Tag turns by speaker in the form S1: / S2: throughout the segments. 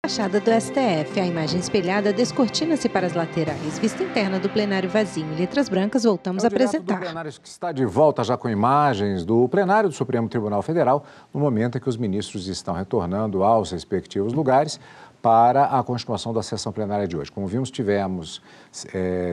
S1: Fachada do STF, a imagem espelhada descortina-se para as laterais. Vista interna do plenário vazio em letras brancas, voltamos a apresentar.
S2: O plenário que está de volta já com imagens do plenário do Supremo Tribunal Federal, no momento em que os ministros estão retornando aos respectivos lugares para a continuação da sessão plenária de hoje. Como vimos, tivemos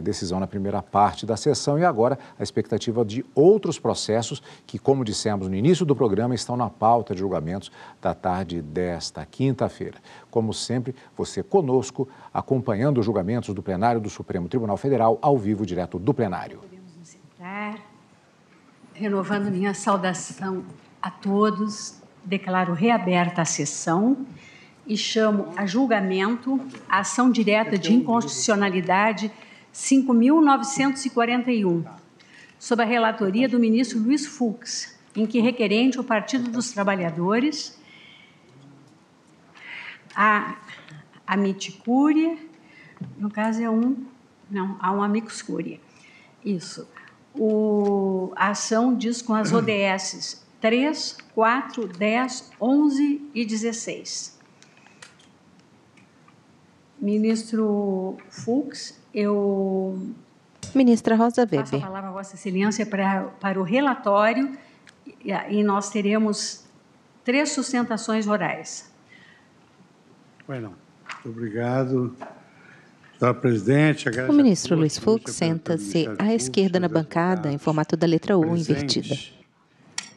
S2: decisão na primeira parte da sessão e agora a expectativa de outros processos que, como dissemos no início do programa, estão na pauta de julgamentos da tarde desta quinta-feira. Como sempre, você conosco, acompanhando os julgamentos do plenário do Supremo Tribunal Federal, ao vivo, direto do plenário.
S3: Podemos nos sentar, renovando minha saudação a todos, declaro reaberta a sessão e chamo a julgamento a ação direta de inconstitucionalidade 5.941, sob a relatoria do ministro Luiz Fux, em que requerente o Partido dos Trabalhadores, a amicus curiae, no caso há um amicus curiae. Isso. A ação diz com as ODS 3, 4, 10, 11 e 16. Ministro Fux,
S1: Ministra Rosa Weber.
S3: Passo a palavra a Vossa Excelência para o relatório e nós teremos 3 sustentações orais.
S4: Muito obrigado, senhora presidente.
S1: O ministro Luiz Fux senta-se à esquerda na bancada, em formato da letra U invertida.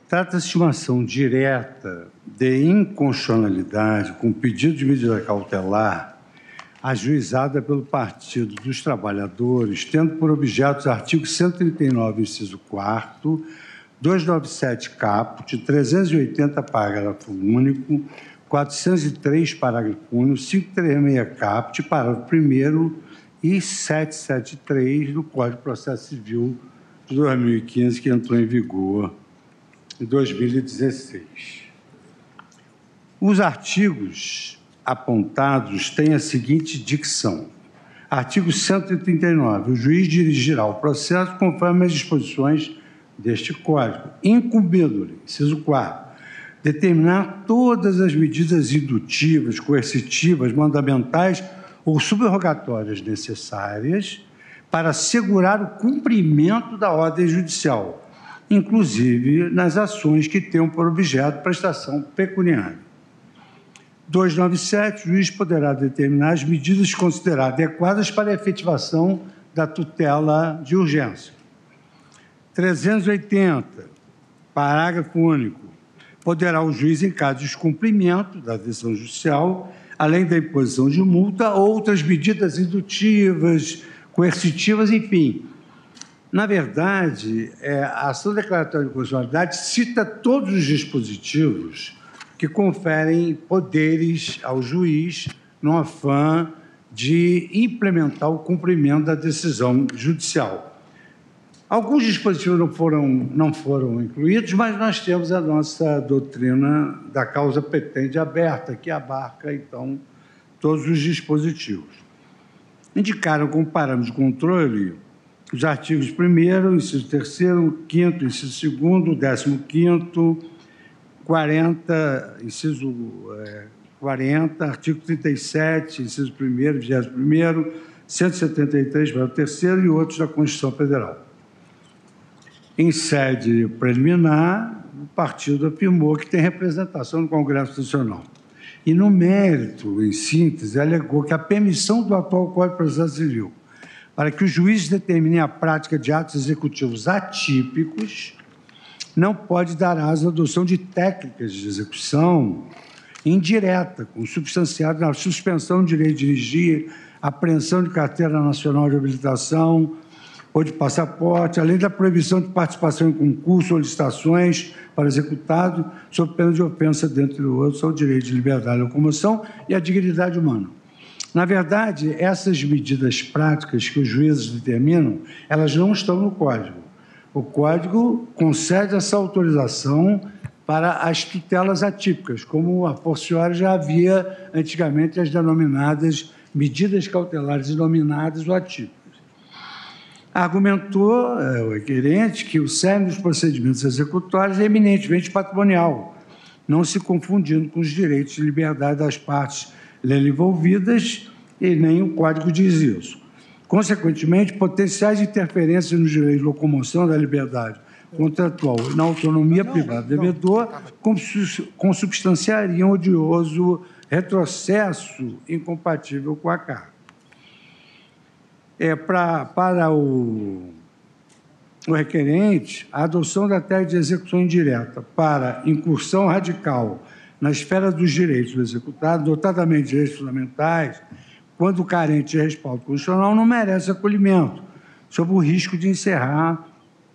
S4: Trata-se de uma ação direta de inconstitucionalidade com pedido de medida cautelar ajuizada pelo Partido dos Trabalhadores, tendo por objeto os artigos 139, inciso 4º, 297 caput, 380, parágrafo único, 403, parágrafo único, 536 caput, parágrafo 1º e 773 do Código de Processo Civil de 2015, que entrou em vigor em 2016. Os artigos apontados têm a seguinte dicção. Artigo 139. O juiz dirigirá o processo conforme as disposições deste Código, incumbindo-lhe, inciso 4º, determinar todas as medidas indutivas, coercitivas, mandamentais ou subrogatórias necessárias para assegurar o cumprimento da ordem judicial, inclusive nas ações que tenham por objeto prestação pecuniária. 297, o juiz poderá determinar as medidas consideradas adequadas para a efetivação da tutela de urgência. 380, parágrafo único, poderá o juiz, em caso de descumprimento da decisão judicial, além da imposição de multa, outras medidas indutivas, coercitivas, enfim. Na verdade, a ação declaratória de inconstitucionalidade cita todos os dispositivos que conferem poderes ao juiz no afã de implementar o cumprimento da decisão judicial. Alguns dispositivos não foram incluídos, mas nós temos a nossa doutrina da causa petente aberta, que abarca, então, todos os dispositivos. Indicaram como parâmetro de controle os artigos 1º, inciso 3º, 5º, inciso 2º, 15º, 40, inciso 40, artigo 37, inciso 1º, 21º, 173, parágrafo 3º e outros da Constituição Federal. Em sede preliminar, o partido afirmou que tem representação no Congresso Nacional. E, no mérito, em síntese, alegou que a permissão do atual Código de Processo Civil para que os juízes determinem a prática de atos executivos atípicos não pode dar asa à adoção de técnicas de execução indireta, consubstanciada na suspensão do direito de dirigir, apreensão de carteira nacional de habilitação ou de passaporte, além da proibição de participação em concursos ou licitações para executado, sob pena de ofensa, dentre outros, ao direito de liberdade de locomoção e à dignidade humana. Na verdade, essas medidas práticas que os juízes determinam, elas não estão no Código. O Código concede essa autorização para as tutelas atípicas, como a forciori já havia antigamente as denominadas medidas cautelares inominadas ou atípicas. Argumentou o requerente que o cerne dos procedimentos executórios é eminentemente patrimonial, não se confundindo com os direitos de liberdade das partes nele envolvidas e nem o Código diz isso. Consequentemente, potenciais interferências nos direitos de locomoção da liberdade contratual e na autonomia privada do devedor consubstanciariam odioso retrocesso incompatível com a Carta. Para o requerente, a adoção da tese de execução indireta para incursão radical na esfera dos direitos do executado, notadamente direitos fundamentais, quando carente de respaldo constitucional, não merece acolhimento, sob o risco de encerrar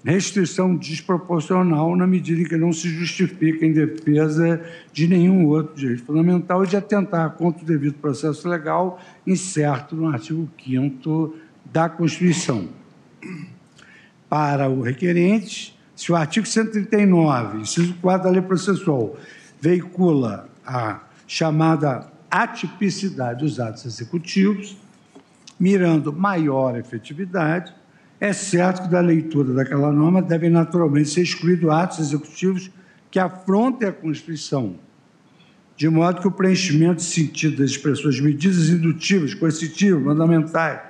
S4: restrição desproporcional na medida em que não se justifica em defesa de nenhum outro direito fundamental e de atentar contra o devido processo legal incerto no artigo 5º da Constituição. Para o requerente, se o artigo 139, inciso 4 da Lei Processual, veicula a chamada atipicidade dos atos executivos, mirando maior efetividade, é certo que da leitura daquela norma devem naturalmente ser excluídos atos executivos que afrontem a Constituição, de modo que o preenchimento de sentido das expressões medidas indutivas, coercitivas, mandamentais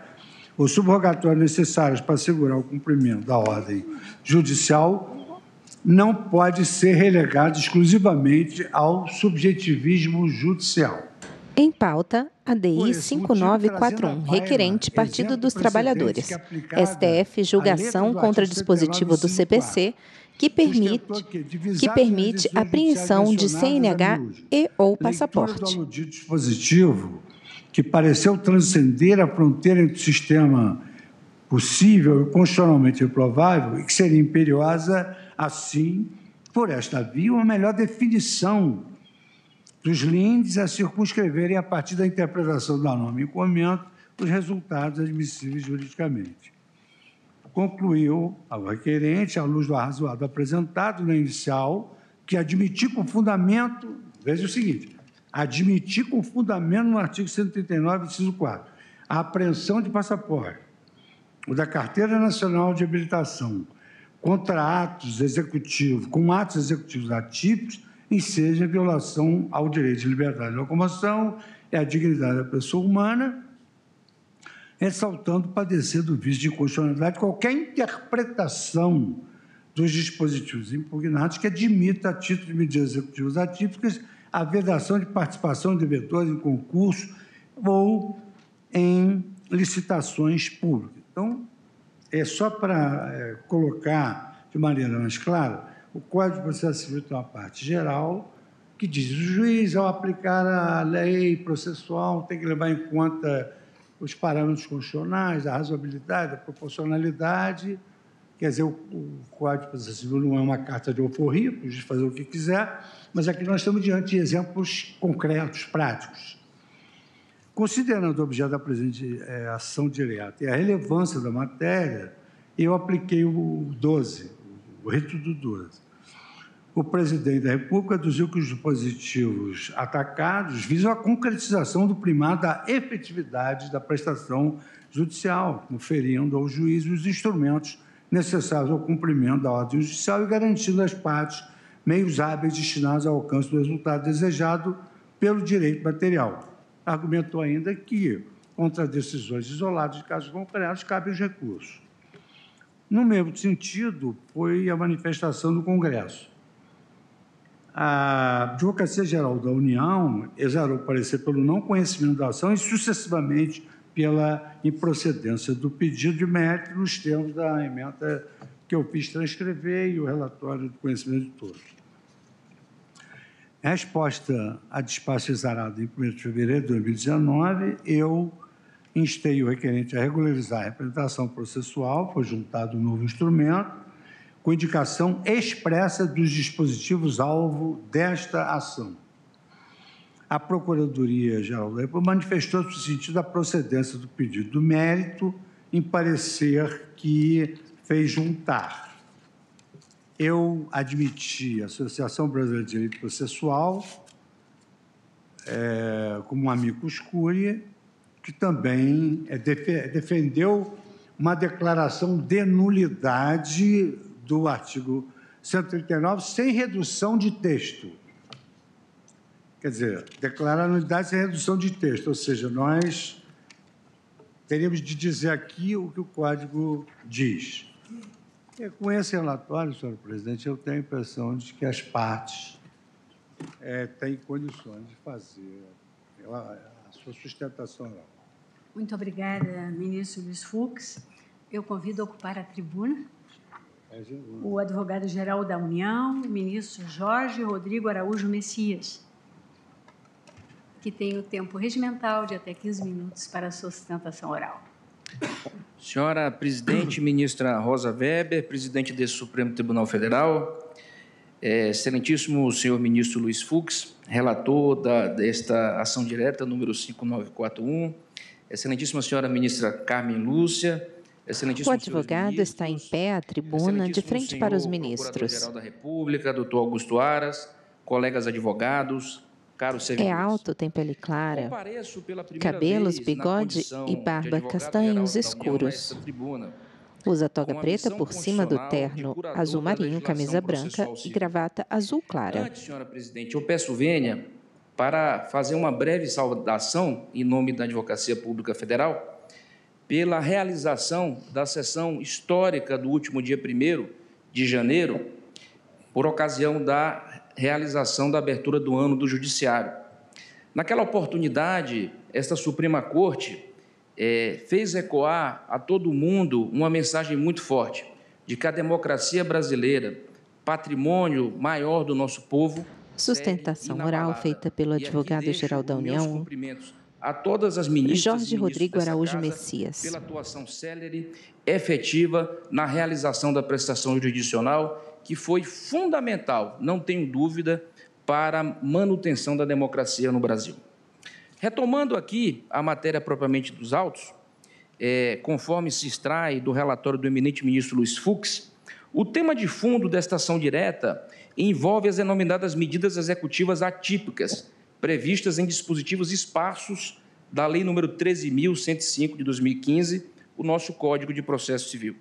S4: ou subrogatórias necessárias para assegurar o cumprimento da ordem judicial não pode ser relegado exclusivamente ao subjetivismo judicial.
S1: Em pauta, a DI 5941, requerente Partido dos Trabalhadores. STF, julgação contra dispositivo do CPC que permite apreensão de CNH e ou passaporte.
S4: O dispositivo que pareceu transcender a fronteira entre o sistema possível e constitucionalmente improvável e que seria imperiosa, assim, por esta via, uma melhor definição dos lindes a circunscreverem, a partir da interpretação da norma em comento, os resultados admissíveis juridicamente. Concluiu ao requerente, à luz do arrazoado apresentado na inicial, que admitir com fundamento, veja o seguinte, admitir com fundamento no artigo 139, inciso 4, a apreensão de passaporte, ou da Carteira Nacional de Habilitação, contra atos executivos, com atos executivos atípicos, enseja violação ao direito de liberdade de locomoção e à dignidade da pessoa humana, ressaltando o padecer do vício de inconstitucionalidade qualquer interpretação dos dispositivos impugnados que admita, a título de medidas executivas atípicas, a vedação de participação de devedores em concurso ou em licitações públicas. Então, é só para colocar de maneira mais clara, o Código de Processo Civil tem uma parte geral que diz que o juiz, ao aplicar a lei processual, tem que levar em conta os parâmetros constitucionais, a razoabilidade, a proporcionalidade. Quer dizer, o Código de Processo Civil não é uma carta de alforria, para o juiz fazer o que quiser, mas aqui nós estamos diante de exemplos concretos, práticos. Considerando o objeto da presente ação direta e a relevância da matéria, eu apliquei o 12, o rito do 12. O presidente da República aduziu que os dispositivos atacados visam a concretização do primado da efetividade da prestação judicial, conferindo ao juiz os instrumentos necessários ao cumprimento da ordem judicial e garantindo às partes meios hábeis destinados ao alcance do resultado desejado pelo direito material. Argumentou ainda que, contra decisões isoladas de casos concretos, cabem os recursos. No mesmo sentido, foi a manifestação do Congresso. A Advocacia Geral da União exarou parecer pelo não conhecimento da ação e, sucessivamente, pela improcedência do pedido de mérito nos termos da emenda que eu fiz transcrever e o relatório do conhecimento de todos. Em resposta à despacho exarado em 1º de fevereiro de 2019, eu instei o requerente a regularizar a representação processual, foi juntado um novo instrumento, com indicação expressa dos dispositivos-alvo desta ação. A Procuradoria-Geral da República manifestou-se no sentido da procedência do pedido do mérito, em parecer que fez juntar. Eu admiti a Associação Brasileira de Direito Processual como um amicus curiae, que também defendeu uma declaração de nulidade do artigo 139, sem redução de texto. Quer dizer, declarar nulidade sem redução de texto, ou seja, nós teríamos de dizer aqui o que o Código diz. E com esse relatório, senhor presidente, eu tenho a impressão de que as partes têm condições de fazer a sua sustentação oral.
S3: Muito obrigada, ministro Luiz Fux. Eu convido a ocupar a tribuna o advogado-geral da União, o ministro Jorge Rodrigo Araújo Messias, que tem o tempo regimental de até 15 minutos para a sua sustentação oral.
S5: Senhora presidente, ministra Rosa Weber, presidente desse Supremo Tribunal Federal, excelentíssimo senhor ministro Luiz Fux, relator desta ação direta número 5941, excelentíssima senhora ministra Carmen Lúcia,
S1: o advogado está em pé à tribuna, de frente para os ministros.
S5: Procurador-Geral da República, doutor Augusto Aras, colegas advogados, caros servidores.
S1: É alto, tem pele clara, cabelos, bigode e barba castanhos escuros. Usa toga preta por cima do terno azul marinho, camisa branca e gravata azul clara.
S5: Antes, senhora presidente, eu peço vênia para fazer uma breve saudação em nome da Advocacia Pública Federal pela realização da sessão histórica do último dia 1º de janeiro, por ocasião da realização da abertura do ano do Judiciário. Naquela oportunidade, esta Suprema Corte fez ecoar a todo mundo uma mensagem muito forte de que a democracia brasileira, patrimônio maior do nosso povo,
S1: sustentação oral feita pelo advogado-geral da União,
S5: a todas as ministras
S1: Jorge Rodrigo Araújo Messias,
S5: pela atuação célere, efetiva na realização da prestação jurisdicional, que foi fundamental, não tenho dúvida, para a manutenção da democracia no Brasil. Retomando aqui a matéria propriamente dos autos, conforme se extrai do relatório do eminente ministro Luiz Fux, o tema de fundo desta ação direta envolve as denominadas medidas executivas atípicas, previstas em dispositivos esparsos da Lei nº 13.105, de 2015, o nosso Código de Processo Civil.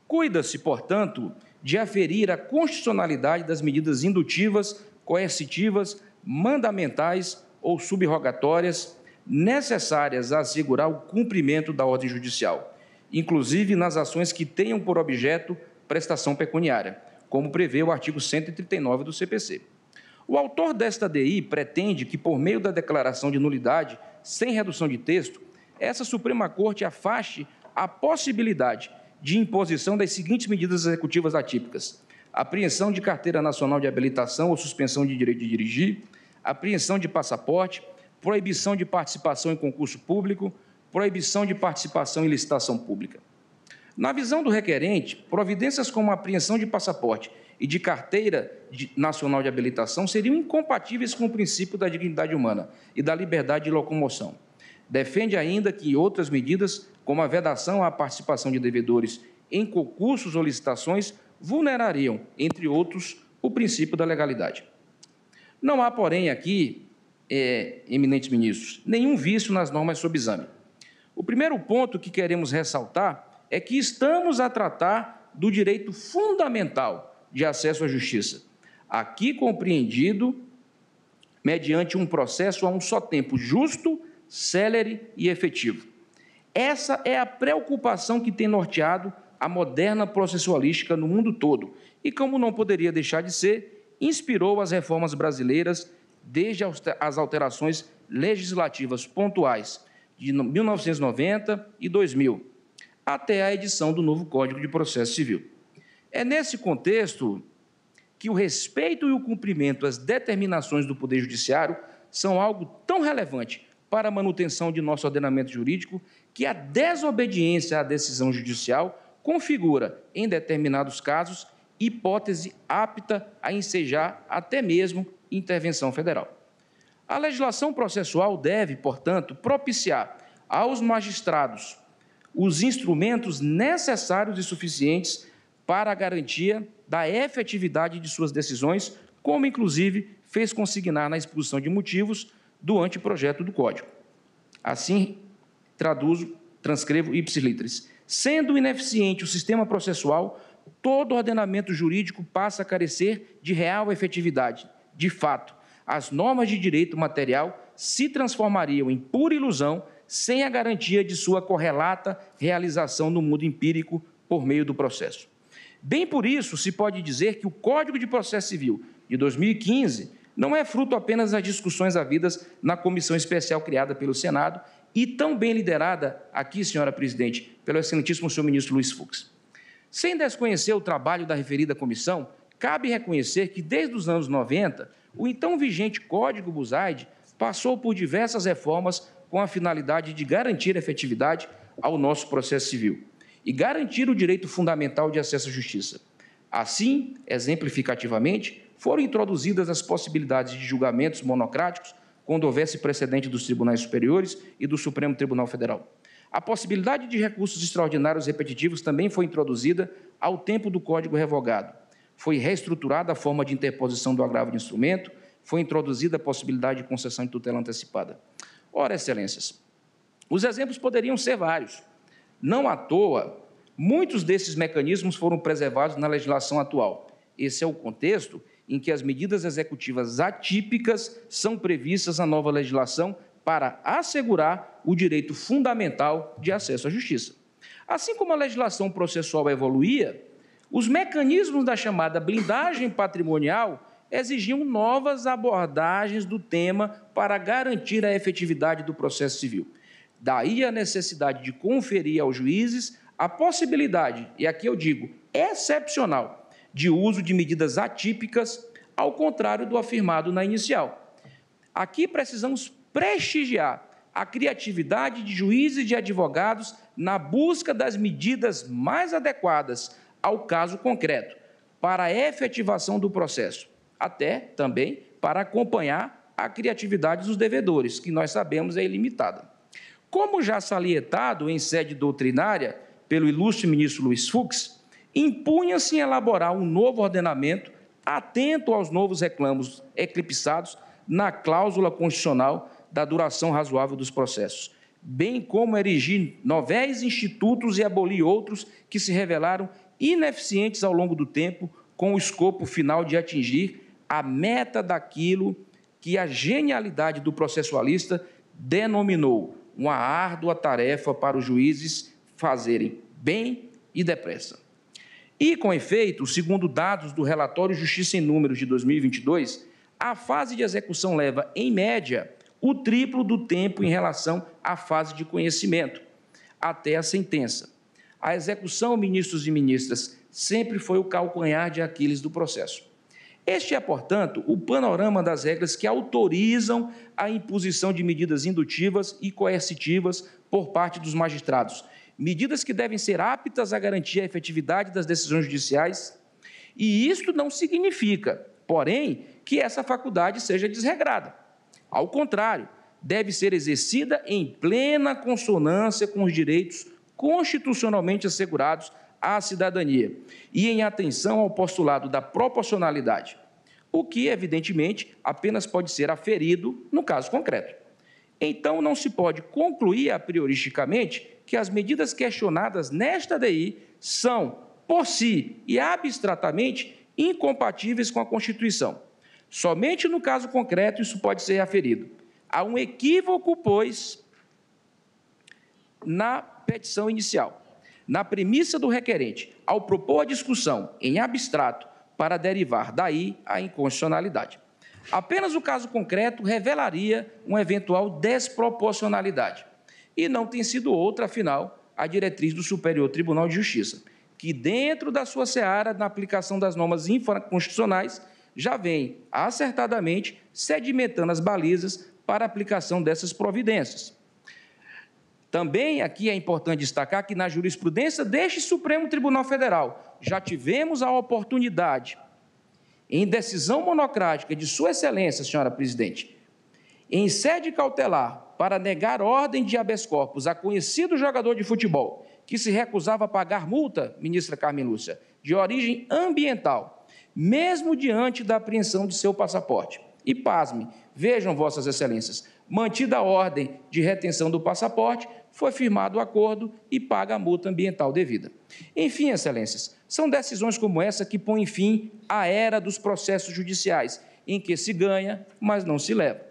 S5: Cuida-se, portanto, de aferir a constitucionalidade das medidas indutivas, coercitivas, mandamentais ou subrogatórias necessárias a assegurar o cumprimento da ordem judicial, inclusive nas ações que tenham por objeto prestação pecuniária, como prevê o artigo 139 do CPC. O autor desta DI pretende que, por meio da declaração de nulidade, sem redução de texto, essa Suprema Corte afaste a possibilidade de imposição das seguintes medidas executivas atípicas: apreensão de carteira nacional de habilitação ou suspensão de direito de dirigir, apreensão de passaporte, proibição de participação em concurso público, proibição de participação em licitação pública. Na visão do requerente, providências como a apreensão de passaporte e de carteira nacional de habilitação seriam incompatíveis com o princípio da dignidade humana e da liberdade de locomoção. Defende ainda que outras medidas, como a vedação à participação de devedores em concursos ou licitações, vulnerariam, entre outros, o princípio da legalidade. Não há, porém, aqui, eminentes ministros, nenhum vício nas normas sob exame. O primeiro ponto que queremos ressaltar é que estamos a tratar do direito fundamental de acesso à justiça, aqui compreendido mediante um processo a um só tempo justo, célere e efetivo. Essa é a preocupação que tem norteado a moderna processualística no mundo todo e, como não poderia deixar de ser, inspirou as reformas brasileiras desde as alterações legislativas pontuais de 1990 e 2000, até a edição do novo Código de Processo Civil. É nesse contexto que o respeito e o cumprimento às determinações do Poder Judiciário são algo tão relevante para a manutenção de nosso ordenamento jurídico que a desobediência à decisão judicial configura, em determinados casos, hipótese apta a ensejar até mesmo intervenção federal. A legislação processual deve, portanto, propiciar aos magistrados os instrumentos necessários e suficientes para a garantia da efetividade de suas decisões, como, inclusive, fez consignar na exposição de motivos do anteprojeto do Código. Assim, transcrevo ipsis literis. Sendo ineficiente o sistema processual, todo ordenamento jurídico passa a carecer de real efetividade. De fato, as normas de direito material se transformariam em pura ilusão sem a garantia de sua correlata realização no mundo empírico por meio do processo. Bem por isso, se pode dizer que o Código de Processo Civil de 2015 não é fruto apenas das discussões havidas na comissão especial criada pelo Senado e tão bem liderada aqui, senhora presidente, pelo excelentíssimo senhor ministro Luiz Fux. Sem desconhecer o trabalho da referida comissão, cabe reconhecer que, desde os anos 90, o então vigente Código Buzaide passou por diversas reformas com a finalidade de garantir efetividade ao nosso processo civil e garantir o direito fundamental de acesso à justiça. Assim, exemplificativamente, foram introduzidas as possibilidades de julgamentos monocráticos quando houvesse precedente dos tribunais superiores e do Supremo Tribunal Federal. A possibilidade de recursos extraordinários repetitivos também foi introduzida ao tempo do Código revogado. Foi reestruturada a forma de interposição do agravo de instrumento, foi introduzida a possibilidade de concessão de tutela antecipada. Ora, excelências, os exemplos poderiam ser vários. Não à toa, muitos desses mecanismos foram preservados na legislação atual. Esse é o contexto em que as medidas executivas atípicas são previstas na nova legislação para assegurar o direito fundamental de acesso à justiça. Assim como a legislação processual evoluía, os mecanismos da chamada blindagem patrimonial exigiam novas abordagens do tema para garantir a efetividade do processo civil. Daí a necessidade de conferir aos juízes a possibilidade, e aqui eu digo, excepcional, de uso de medidas atípicas, ao contrário do afirmado na inicial. Aqui precisamos prestigiar a criatividade de juízes e de advogados na busca das medidas mais adequadas ao caso concreto, para a efetivação do processo, até também para acompanhar a criatividade dos devedores, que nós sabemos é ilimitada. Como já salientado em sede doutrinária pelo ilustre ministro Luiz Fux, impunha-se em elaborar um novo ordenamento atento aos novos reclamos eclipsados na cláusula constitucional da duração razoável dos processos, bem como erigir novéis institutos e abolir outros que se revelaram ineficientes ao longo do tempo, com o escopo final de atingir a meta daquilo que a genialidade do processualista denominou uma árdua tarefa para os juízes fazerem bem e depressa. E, com efeito, segundo dados do relatório Justiça em Números de 2022, a fase de execução leva, em média, o triplo do tempo em relação à fase de conhecimento, até a sentença. A execução, ministros e ministras, sempre foi o calcanhar de Aquiles do processo. Este é, portanto, o panorama das regras que autorizam a imposição de medidas indutivas e coercitivas por parte dos magistrados, medidas que devem ser aptas a garantir a efetividade das decisões judiciais, e isto não significa, porém, que essa faculdade seja desregrada. Ao contrário, deve ser exercida em plena consonância com os direitos constitucionalmente assegurados à cidadania e em atenção ao postulado da proporcionalidade, o que, evidentemente, apenas pode ser aferido no caso concreto. Então, não se pode concluir a prioristicamente que as medidas questionadas nesta DI são, por si e abstratamente, incompatíveis com a Constituição. Somente no caso concreto isso pode ser aferido. Há um equívoco, pois, na petição inicial, na premissa do requerente, ao propor a discussão em abstrato para derivar daí a inconstitucionalidade. Apenas o caso concreto revelaria uma eventual desproporcionalidade. E não tem sido outra, afinal, a diretriz do Superior Tribunal de Justiça, que, dentro da sua seara, na aplicação das normas infraconstitucionais, já vem acertadamente sedimentando as balizas para a aplicação dessas providências. Também aqui é importante destacar que, na jurisprudência deste Supremo Tribunal Federal, já tivemos a oportunidade, em decisão monocrática de Sua Excelência, senhora presidente, em sede cautelar, para negar ordem de habeas corpus a conhecido jogador de futebol que se recusava a pagar multa, ministra Carmen Lúcia, de origem ambiental, mesmo diante da apreensão de seu passaporte. E, pasme, vejam, vossas excelências, mantida a ordem de retenção do passaporte, foi firmado o acordo e paga a multa ambiental devida. Enfim, excelências, são decisões como essa que põem fim à era dos processos judiciais em que se ganha, mas não se leva.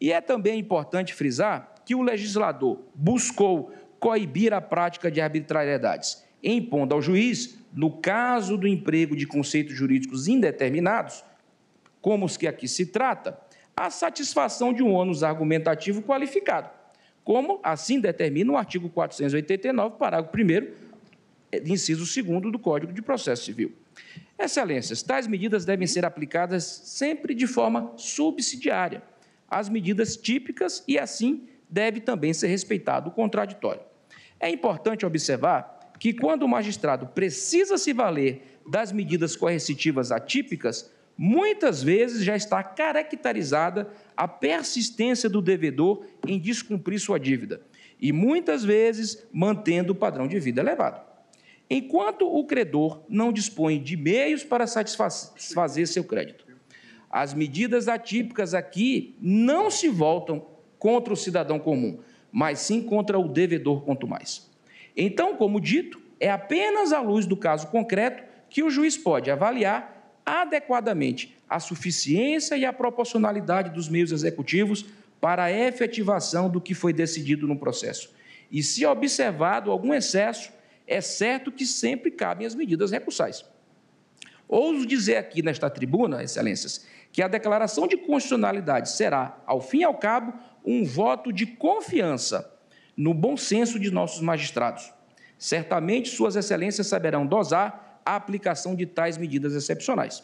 S5: E é também importante frisar que o legislador buscou coibir a prática de arbitrariedades, impondo ao juiz, no caso do emprego de conceitos jurídicos indeterminados, como os que aqui se trata, a satisfação de um ônus argumentativo qualificado, como assim determina o artigo 489, parágrafo 1º, inciso 2º do Código de Processo Civil. Excelências, tais medidas devem ser aplicadas sempre de forma subsidiária às medidas típicas e, assim, deve também ser respeitado o contraditório. É importante observar que, quando o magistrado precisa se valer das medidas coercitivas atípicas, muitas vezes já está caracterizada a persistência do devedor em descumprir sua dívida e, muitas vezes, mantendo o padrão de vida elevado. Enquanto o credor não dispõe de meios para satisfazer seu crédito, as medidas atípicas aqui não se voltam contra o cidadão comum, mas sim contra o devedor quanto mais. Então, como dito, é apenas à luz do caso concreto que o juiz pode avaliar adequadamente a suficiência e a proporcionalidade dos meios executivos para a efetivação do que foi decidido no processo. E, se observado algum excesso, é certo que sempre cabem as medidas recursais. Ouso dizer aqui nesta tribuna, excelências, que a declaração de constitucionalidade será, ao fim e ao cabo, um voto de confiança no bom senso de nossos magistrados. Certamente, suas excelências saberão dosar a aplicação de tais medidas excepcionais.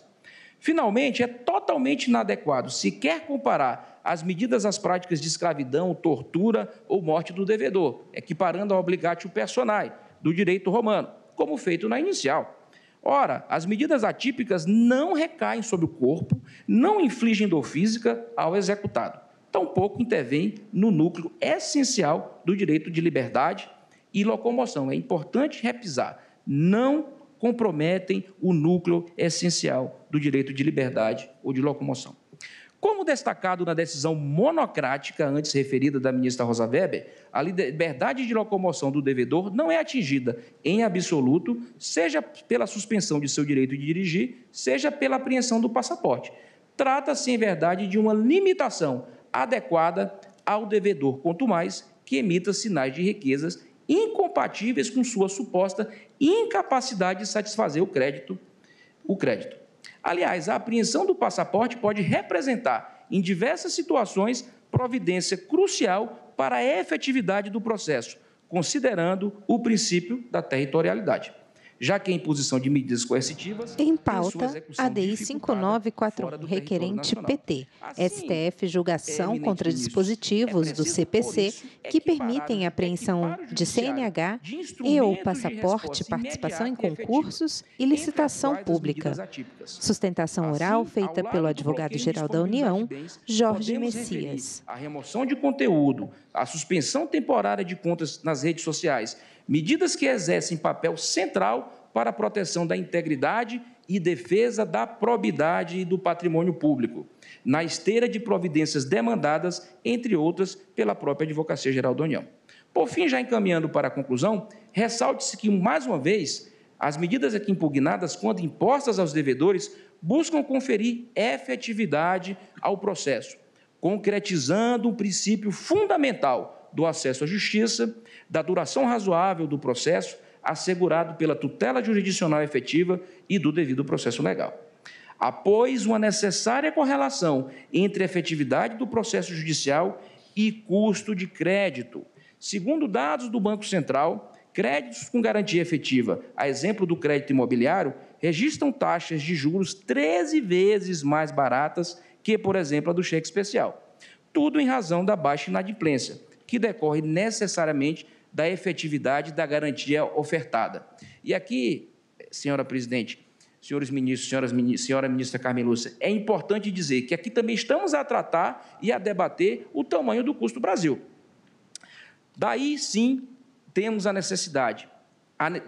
S5: Finalmente, é totalmente inadequado sequer comparar as medidas às práticas de escravidão, tortura ou morte do devedor, equiparando ao obligatio personae do direito romano, como feito na inicial. Ora, as medidas atípicas não recaem sobre o corpo, não infligem dor física ao executado, tampouco intervêm no núcleo essencial do direito de liberdade e locomoção. É importante repisar, não comprometem o núcleo essencial do direito de liberdade ou de locomoção. Como destacado na decisão monocrática antes referida da ministra Rosa Weber, a liberdade de locomoção do devedor não é atingida em absoluto, seja pela suspensão de seu direito de dirigir, seja pela apreensão do passaporte. Trata-se, em verdade, de uma limitação adequada ao devedor, quanto mais que emita sinais de riquezas incompatíveis com sua suposta incapacidade de satisfazer o crédito. Aliás, a apreensão do passaporte pode representar, em diversas situações, providência crucial para a efetividade do processo, considerando o princípio da territorialidade, já que a imposição de medidas coercitivas...
S1: Em pauta, ADI 5941, requerente PT. STF julgação contra dispositivos do CPC que permitem a apreensão de CNH e ou passaporte, participação em concursos e licitação pública. Sustentação oral feita pelo advogado-geral da União, Jorge Messias.
S5: A remoção de conteúdo, a suspensão temporária de contas nas redes sociais, medidas que exercem papel central para a proteção da integridade e defesa da probidade e do patrimônio público, na esteira de providências demandadas, entre outras, pela própria Advocacia Geral da União. Por fim, já encaminhando para a conclusão, ressalte-se que, mais uma vez, as medidas aqui impugnadas, quando impostas aos devedores, buscam conferir efetividade ao processo, concretizando um princípio fundamental do acesso à justiça, da duração razoável do processo, assegurado pela tutela jurisdicional efetiva e do devido processo legal. Após uma necessária correlação entre a efetividade do processo judicial e custo de crédito. Segundo dados do Banco Central, créditos com garantia efetiva, a exemplo do crédito imobiliário, registram taxas de juros 13 vezes mais baratas que, por exemplo, a do cheque especial. Tudo em razão da baixa inadimplência, que decorre necessariamente da efetividade da garantia ofertada. E aqui, senhora presidente, senhores ministros, senhora ministra Carmen Lúcia, é importante dizer que aqui também estamos a tratar e a debater o tamanho do custo do Brasil. Daí, sim, temos a necessidade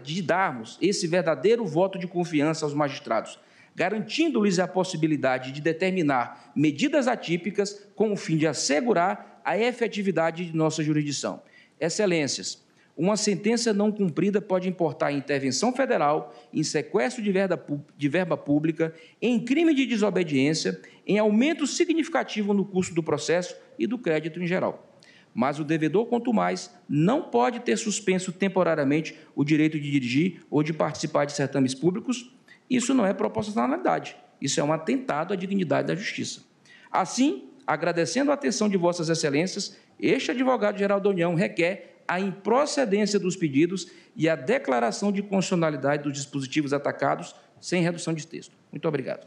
S5: de darmos esse verdadeiro voto de confiança aos magistrados, garantindo-lhes a possibilidade de determinar medidas atípicas com o fim de assegurar a efetividade de nossa jurisdição. Excelências, uma sentença não cumprida pode importar em intervenção federal, em sequestro de verba pública, em crime de desobediência, em aumento significativo no custo do processo e do crédito em geral. Mas o devedor, quanto mais, não pode ter suspenso temporariamente o direito de dirigir ou de participar de certames públicos. Isso não é proporcionalidade, isso é um atentado à dignidade da justiça. Assim, agradecendo a atenção de Vossas Excelências, este advogado-geral da União requer a improcedência dos pedidos e a declaração de constitucionalidade dos dispositivos atacados sem redução de texto. Muito obrigado.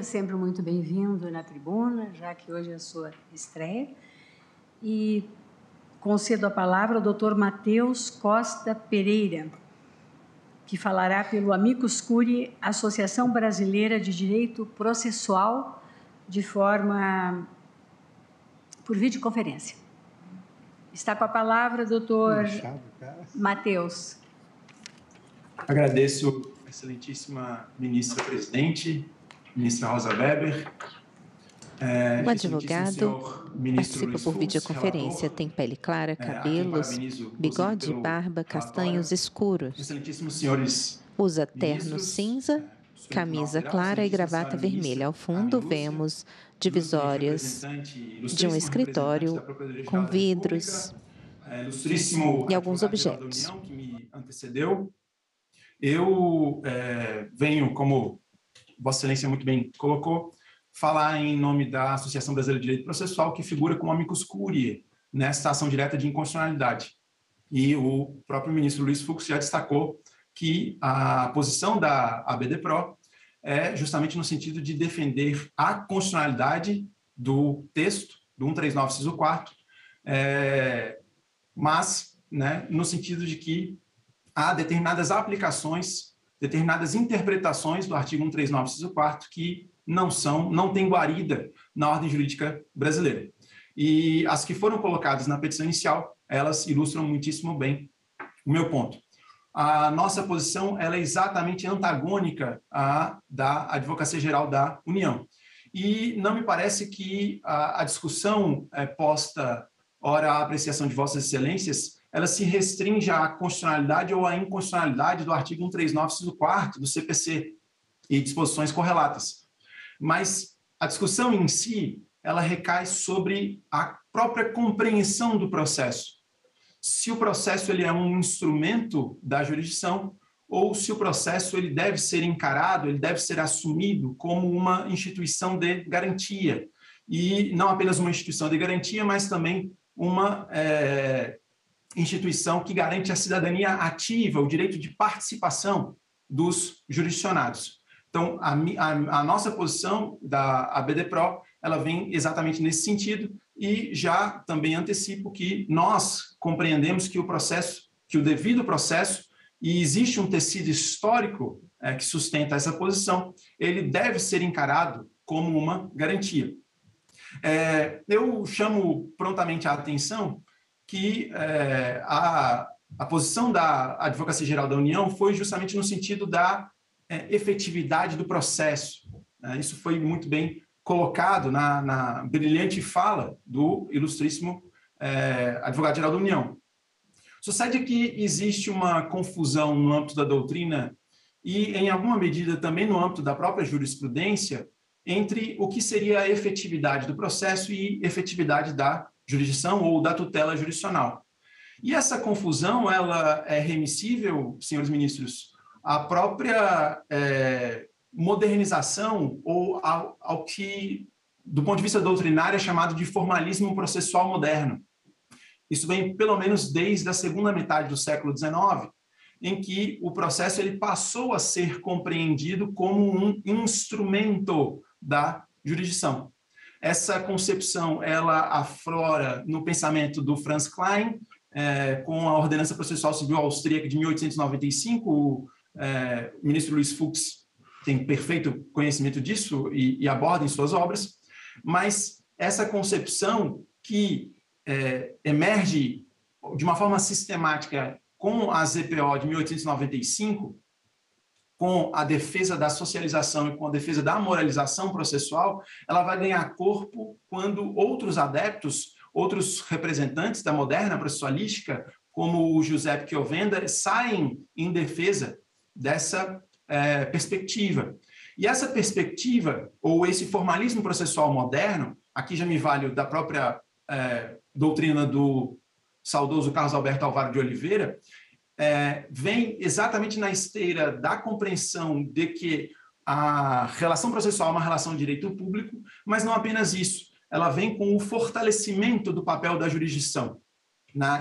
S3: Sempre muito bem-vindo na tribuna, já que hoje é a sua estreia. E concedo a palavra ao doutor Matheus Costa Pereira, que falará pelo Amicus Curiae, Associação Brasileira de Direito Processual, por videoconferência. Está com a palavra, doutor Matheus.
S6: Agradeço a excelentíssima ministra-presidente, ministra Rosa Weber.
S1: O advogado participa por videoconferência, tem pele clara, cabelos, bigode e barba castanhos escuros.
S6: Excelentíssimos senhores,
S1: usa terno cinza, camisa clara e gravata vermelha. Ao fundo, vemos divisórias de um escritório com vidros e alguns objetos.
S6: Que me antecedeu. Eu venho, como Vossa Excelência muito bem colocou, falar em nome da Associação Brasileira de Direito Processual, que figura como Amicus Curiae nesta ação direta de inconstitucionalidade. E o próprio ministro Luiz Fux já destacou que a posição da ABDPRO é justamente no sentido de defender a constitucionalidade do texto, do 139, inciso 4, mas no sentido de que há determinadas aplicações, determinadas interpretações do artigo 139, inciso 4, que não têm guarida na ordem jurídica brasileira. E as que foram colocadas na petição inicial, elas ilustram muitíssimo bem o meu ponto. A nossa posição ela é exatamente antagônica à da Advocacia Geral da União. E não me parece que a discussão posta, ora à apreciação de Vossas Excelências, ela se restringe à constitucionalidade ou à inconstitucionalidade do artigo 139, inciso 4 do CPC e disposições correlatas. Mas a discussão em si, ela recai sobre a própria compreensão do processo. Se o processo ele é um instrumento da jurisdição ou se o processo ele deve ser encarado, ele deve ser assumido como uma instituição de garantia. E não apenas uma instituição de garantia, mas também uma instituição que garante a cidadania ativa, o direito de participação dos jurisdicionados. Então, a nossa posição da ABDPRO, ela vem exatamente nesse sentido e já também antecipo que nós compreendemos que o devido processo, e existe um tecido histórico que sustenta essa posição, ele deve ser encarado como uma garantia. Eu chamo prontamente a atenção que a posição da Advocacia Geral da União foi justamente no sentido da efetividade do processo. Isso foi muito bem colocado na brilhante fala do ilustríssimo advogado-geral da União. Sucede que existe uma confusão no âmbito da doutrina e, em alguma medida, também no âmbito da própria jurisprudência, entre o que seria a efetividade do processo e efetividade da jurisdição ou da tutela jurisdicional. E essa confusão, ela é remissível, senhores ministros, à própria modernização ou ao que, do ponto de vista doutrinário, é chamado de formalismo processual moderno. Isso vem, pelo menos, desde a segunda metade do século XIX, em que o processo ele passou a ser compreendido como um instrumento da jurisdição. Essa concepção ela aflora no pensamento do Franz Klein, com a Ordenança Processual Civil Austríaca de 1895. O ministro Luiz Fux tem perfeito conhecimento disso e aborda em suas obras, mas essa concepção que emerge de uma forma sistemática com a ZPO de 1895, com a defesa da socialização e com a defesa da moralização processual, ela vai ganhar corpo quando outros adeptos, outros representantes da moderna processualística, como o Giuseppe Chiovenda, saem em defesa dessa perspectiva. E essa perspectiva, ou esse formalismo processual moderno, aqui já me valho da própria doutrina do saudoso Carlos Alberto Alvaro de Oliveira, vem exatamente na esteira da compreensão de que a relação processual é uma relação de direito público, mas não apenas isso, ela vem com o fortalecimento do papel da jurisdição.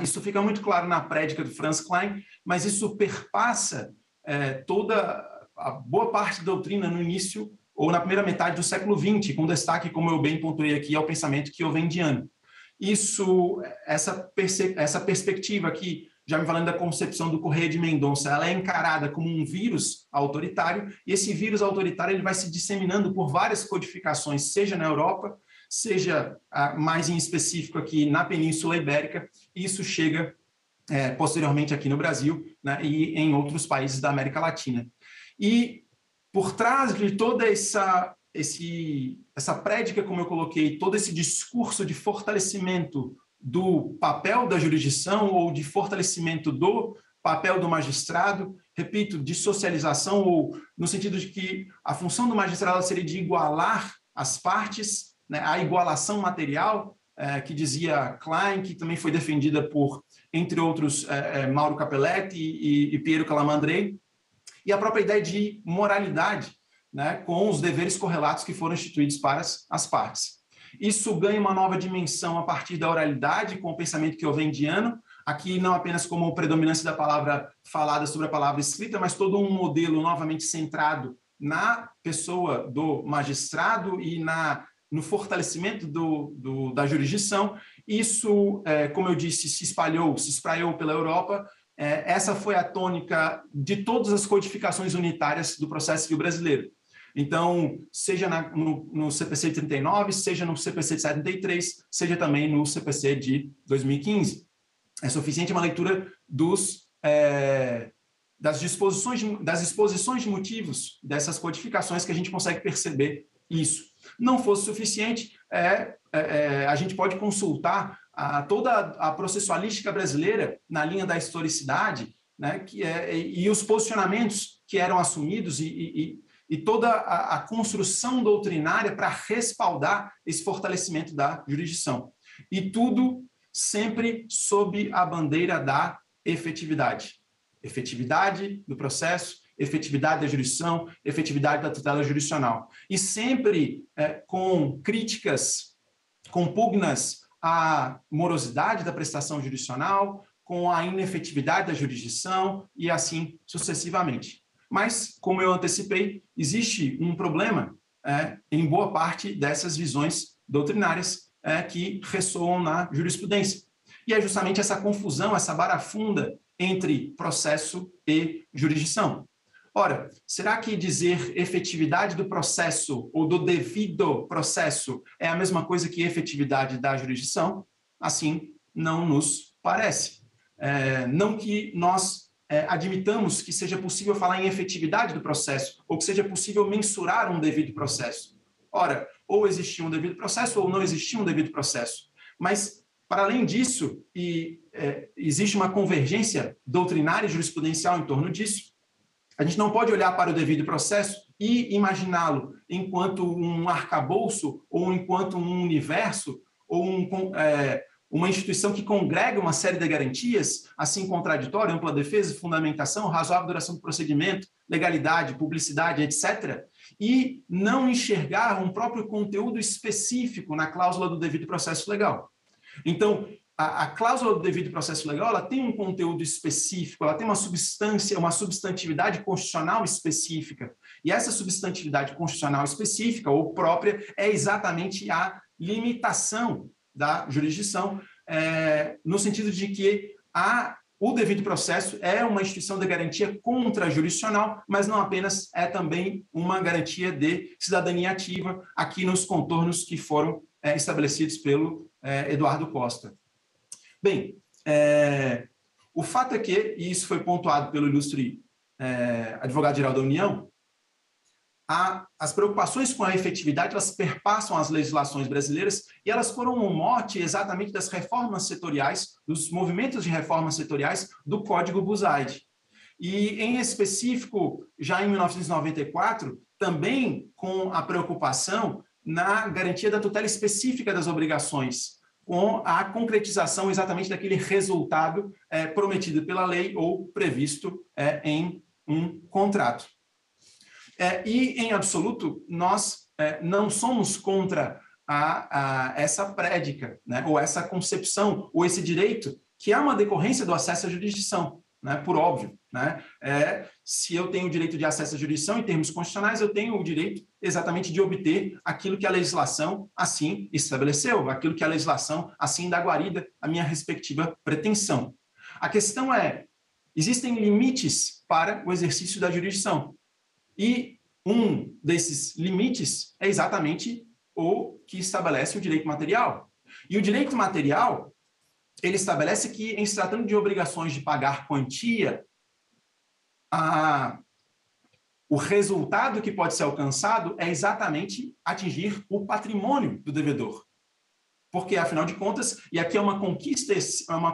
S6: Isso fica muito claro na prédica do Franz Klein, mas isso perpassa toda a boa parte da doutrina no início ou na primeira metade do século XX, com destaque, como eu bem pontuei aqui, ao pensamento chiovendiano. Essa perspectiva aqui, já me falando da concepção do Correia de Mendonça, ela é encarada como um vírus autoritário, e esse vírus autoritário ele vai se disseminando por várias codificações, seja na Europa, seja mais em específico aqui na Península Ibérica, e isso chega posteriormente aqui no Brasil, né, e em outros países da América Latina. E por trás de toda essa prédica, como eu coloquei, todo esse discurso de fortalecimento do papel da jurisdição ou de fortalecimento do papel do magistrado, repito, de socialização, ou no sentido de que a função do magistrado seria de igualar as partes, né, a igualação material, que dizia Klein, que também foi defendida por, entre outros, Mauro Capelletti e Piero Calamandrei, e a própria ideia de moralidade, né, com os deveres correlatos que foram instituídos para as partes. Isso ganha uma nova dimensão a partir da oralidade, com o pensamento chiovendiano, aqui não apenas como predominância da palavra falada sobre a palavra escrita, mas todo um modelo novamente centrado na pessoa do magistrado e no fortalecimento da jurisdição. Isso, como eu disse, se espraiou pela Europa. Essa foi a tônica de todas as codificações unitárias do processo civil brasileiro. Então, seja no CPC de 39, seja no CPC de 73, seja também no CPC de 2015. É suficiente uma leitura das exposições de motivos dessas codificações que a gente consegue perceber isso. Não fosse suficiente, a gente pode consultar toda a processualística brasileira na linha da historicidade, né, e os posicionamentos que eram assumidos e toda a construção doutrinária para respaldar esse fortalecimento da jurisdição. E tudo sempre sob a bandeira da efetividade. Efetividade do processo, efetividade da jurisdição, efetividade da tutela jurisdicional. E sempre com críticas, com pugnas à morosidade da prestação jurisdicional, com a inefetividade da jurisdição e assim sucessivamente. Mas, como eu antecipei, existe um problema em boa parte dessas visões doutrinárias que ressoam na jurisprudência. E é justamente essa confusão, essa barafunda entre processo e jurisdição. Ora, será que dizer efetividade do processo ou do devido processo é a mesma coisa que efetividade da jurisdição? Assim, não nos parece. Não que nós admitamos que seja possível falar em efetividade do processo ou que seja possível mensurar um devido processo. Ora, ou existia um devido processo ou não existia um devido processo. Mas, para além disso, existe uma convergência doutrinária e jurisprudencial em torno disso. A gente não pode olhar para o devido processo e imaginá-lo enquanto um arcabouço ou enquanto um universo ou uma instituição que congrega uma série de garantias, assim contraditório, ampla defesa, fundamentação, razoável duração do procedimento, legalidade, publicidade, etc., e não enxergar um próprio conteúdo específico na cláusula do devido processo legal. Então, a cláusula do devido processo legal, ela tem um conteúdo específico, ela tem uma substância, uma substantividade constitucional específica. E essa substantividade constitucional específica, ou própria, é exatamente a limitação da jurisdição, no sentido de que o devido processo é uma instituição de garantia contra-jurisdicional, mas não apenas, é também uma garantia de cidadania ativa, aqui nos contornos que foram estabelecidos pelo Eduardo Costa. Bem, o fato é que, e isso foi pontuado pelo ilustre advogado-geral da União, as preocupações com a efetividade, elas perpassam as legislações brasileiras e elas foram um mote exatamente das reformas setoriais, dos movimentos de reformas setoriais do Código Buzaide. E, em específico, já em 1994, também com a preocupação na garantia da tutela específica das obrigações, com a concretização exatamente daquele resultado prometido pela lei ou previsto em um contrato. E, em absoluto, nós não somos contra essa prédica, né, ou essa concepção, ou esse direito, que é uma decorrência do acesso à jurisdição, né, por óbvio. Né? Se eu tenho o direito de acesso à jurisdição em termos constitucionais, eu tenho o direito exatamente de obter aquilo que a legislação assim estabeleceu, aquilo que a legislação assim dá guarida à minha respectiva pretensão. A questão é, existem limites para o exercício da jurisdição. E um desses limites é exatamente o que estabelece o direito material. E o direito material, ele estabelece que, em se tratando de obrigações de pagar quantia, o resultado que pode ser alcançado é exatamente atingir o patrimônio do devedor. Porque, afinal de contas, e aqui é uma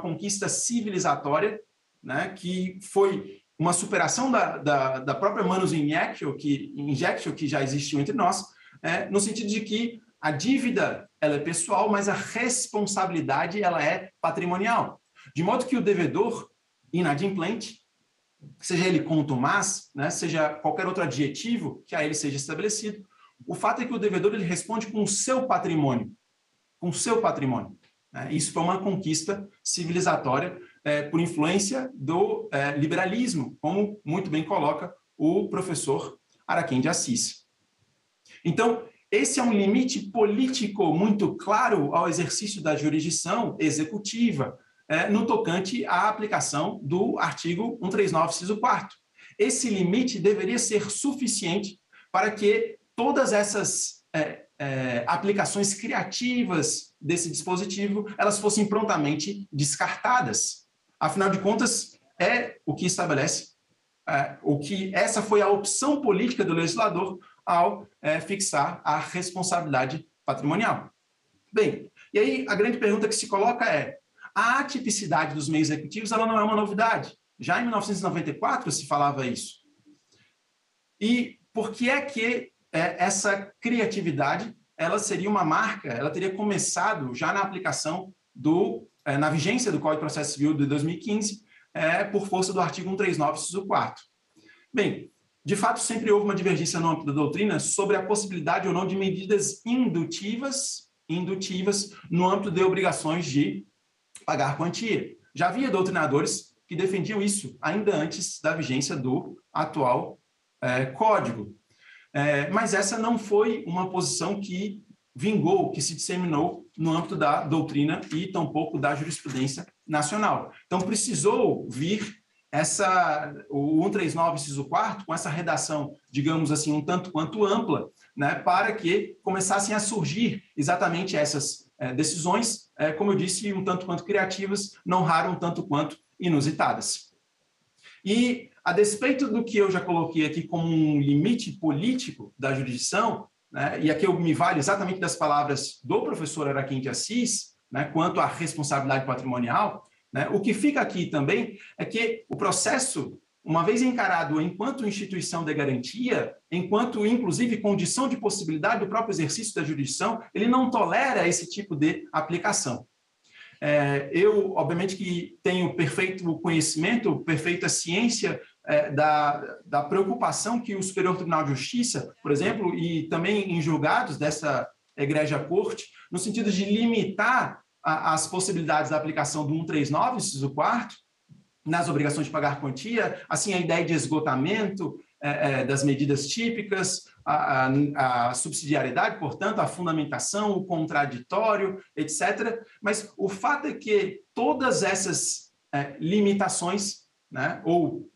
S6: conquista civilizatória, né, que foi uma superação da própria manus injectio que já existiu entre nós, no sentido de que a dívida ela é pessoal, mas a responsabilidade ela é patrimonial. De modo que o devedor inadimplente, seja ele contumaz, né, seja qualquer outro adjetivo que a ele seja estabelecido, o fato é que o devedor ele responde com o seu patrimônio. Com o seu patrimônio. Isso foi uma conquista civilizatória por influência do liberalismo, como muito bem coloca o professor Araquém de Assis. Então, esse é um limite político muito claro ao exercício da jurisdição executiva, no tocante à aplicação do artigo 139, inciso 4º. Esse limite deveria ser suficiente para que todas essas aplicações criativas desse dispositivo, elas fossem prontamente descartadas. Afinal de contas, é o que estabelece, essa foi a opção política do legislador ao fixar a responsabilidade patrimonial. Bem, e aí a grande pergunta que se coloca é, a atipicidade dos meios executivos ela não é uma novidade. Já em 1994 se falava isso. E por que é que essa criatividade ela seria uma marca, ela teria começado já na aplicação na vigência do Código de Processo Civil de 2015, por força do artigo 139, inciso 4º. Bem, de fato, sempre houve uma divergência no âmbito da doutrina sobre a possibilidade ou não de medidas indutivas no âmbito de obrigações de pagar quantia. Já havia doutrinadores que defendiam isso ainda antes da vigência do atual Código. Mas essa não foi uma posição que vingou, que se disseminou no âmbito da doutrina e tampouco da jurisprudência nacional. Então, precisou vir o 139, inciso 4º, com essa redação, digamos assim, um tanto quanto ampla, né, para que começassem a surgir exatamente essas decisões, como eu disse, um tanto quanto criativas, não raro, um tanto quanto inusitadas. E, a despeito do que eu já coloquei aqui como um limite político da jurisdição, né, e aqui eu me valho exatamente das palavras do professor Araquém de Assis, né, quanto à responsabilidade patrimonial, né, o que fica aqui também é que o processo, uma vez encarado enquanto instituição de garantia, enquanto, inclusive, condição de possibilidade do próprio exercício da jurisdição, ele não tolera esse tipo de aplicação. Eu, obviamente, que tenho perfeito conhecimento, perfeita ciência da preocupação que o Superior Tribunal de Justiça, por exemplo, e também em julgados dessa egrégia corte, no sentido de limitar as possibilidades da aplicação do 139, inciso 4º, nas obrigações de pagar quantia, assim, a ideia de esgotamento das medidas típicas, a subsidiariedade, portanto, a fundamentação, o contraditório, etc. Mas o fato é que todas essas limitações, né, ou,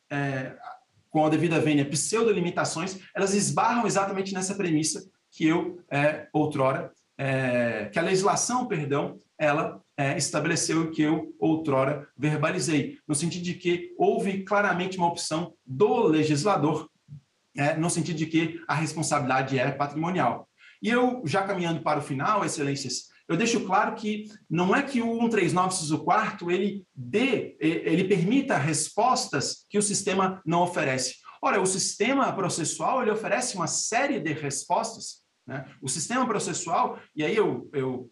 S6: com a devida vênia, pseudo-limitações, elas esbarram exatamente nessa premissa que eu, outrora, que a legislação, perdão, ela estabeleceu o que eu outrora verbalizei, no sentido de que houve claramente uma opção do legislador, no sentido de que a responsabilidade é patrimonial. E eu, já caminhando para o final, excelências, eu deixo claro que não é que o 139, inciso 4º, ele permita respostas que o sistema não oferece. Ora, o sistema processual, ele oferece uma série de respostas, né? O sistema processual, e aí eu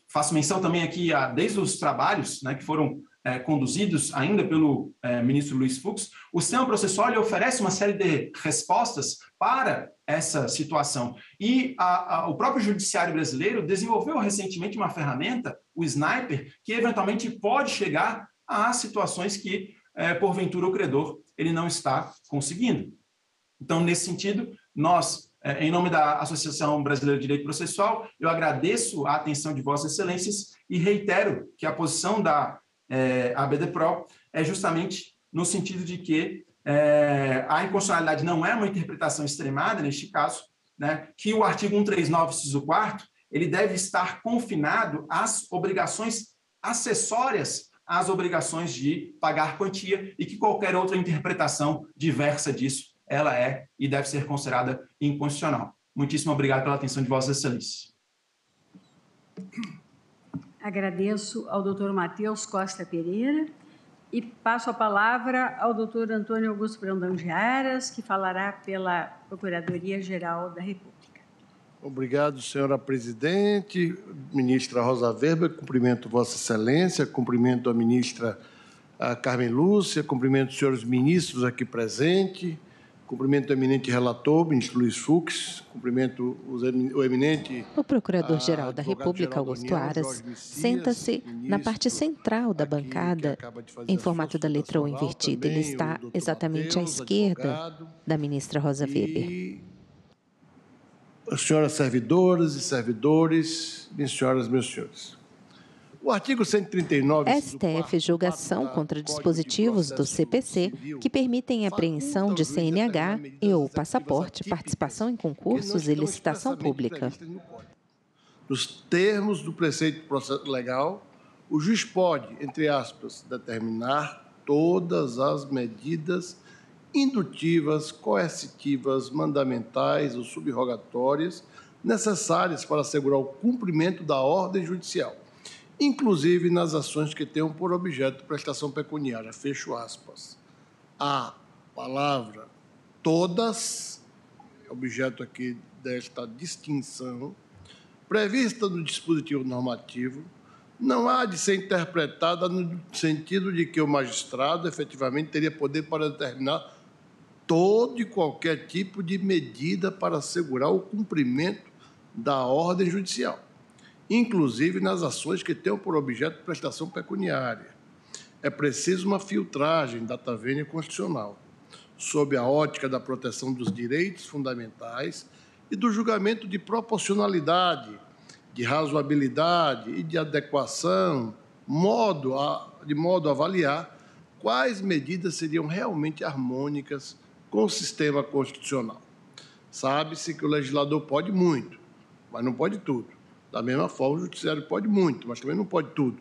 S6: faço menção também aqui desde os trabalhos, né, que foram conduzidos ainda pelo ministro Luiz Fux, o sistema processual ele oferece uma série de respostas para essa situação. E o próprio judiciário brasileiro desenvolveu recentemente uma ferramenta, o Sniper, que eventualmente pode chegar a situações que, porventura, o credor ele não está conseguindo. Então, nesse sentido, nós, em nome da Associação Brasileira de Direito Processual, eu agradeço a atenção de Vossas Excelências e reitero que a posição da ABDPRO é justamente no sentido de que a inconstitucionalidade não é uma interpretação extremada, neste caso, né, que o artigo 139, inciso 4º, ele deve estar confinado às obrigações acessórias às obrigações de pagar quantia e que qualquer outra interpretação diversa disso, ela é e deve ser considerada inconstitucional. Muitíssimo obrigado pela atenção de Vossas Excelências.
S3: Agradeço ao doutor Matheus Costa Pereira e passo a palavra ao doutor Antônio Augusto Brandão de Aras, que falará pela Procuradoria-Geral da República.
S7: Obrigado, senhora presidente, ministra Rosa Weber, cumprimento Vossa Excelência, cumprimento a ministra Carmen Lúcia, cumprimento os senhores ministros aqui presentes, cumprimento o eminente relator, ministro Luiz Fux, cumprimento o eminente...
S1: O Procurador-Geral da República, Augusto Aras, senta-se na parte central da bancada, em formato da letra O invertida. Ele está exatamente à esquerda da ministra Rosa Weber.
S7: Senhoras servidoras e servidores, minhas senhoras e meus senhores. O artigo 139...
S1: STF julga ação contra dispositivos do CPC que permitem apreensão de CNH e ou passaporte, participação em concursos e licitação pública.
S7: Nos termos do preceito legal, o juiz pode, entre aspas, determinar todas as medidas indutivas, coercitivas, mandamentais ou subrogatórias necessárias para assegurar o cumprimento da ordem judicial, inclusive nas ações que tenham por objeto prestação pecuniária. Fecho aspas. A palavra todas, objeto aqui desta distinção, prevista no dispositivo normativo, não há de ser interpretada no sentido de que o magistrado efetivamente teria poder para determinar todo e qualquer tipo de medida para assegurar o cumprimento da ordem judicial, inclusive nas ações que tenham por objeto prestação pecuniária. É preciso uma filtragem data vênia constitucional, sob a ótica da proteção dos direitos fundamentais e do julgamento de proporcionalidade, de razoabilidade e de adequação, de modo a avaliar quais medidas seriam realmente harmônicas com o sistema constitucional. Sabe-se que o legislador pode muito, mas não pode tudo. Da mesma forma, o judiciário pode muito, mas também não pode tudo.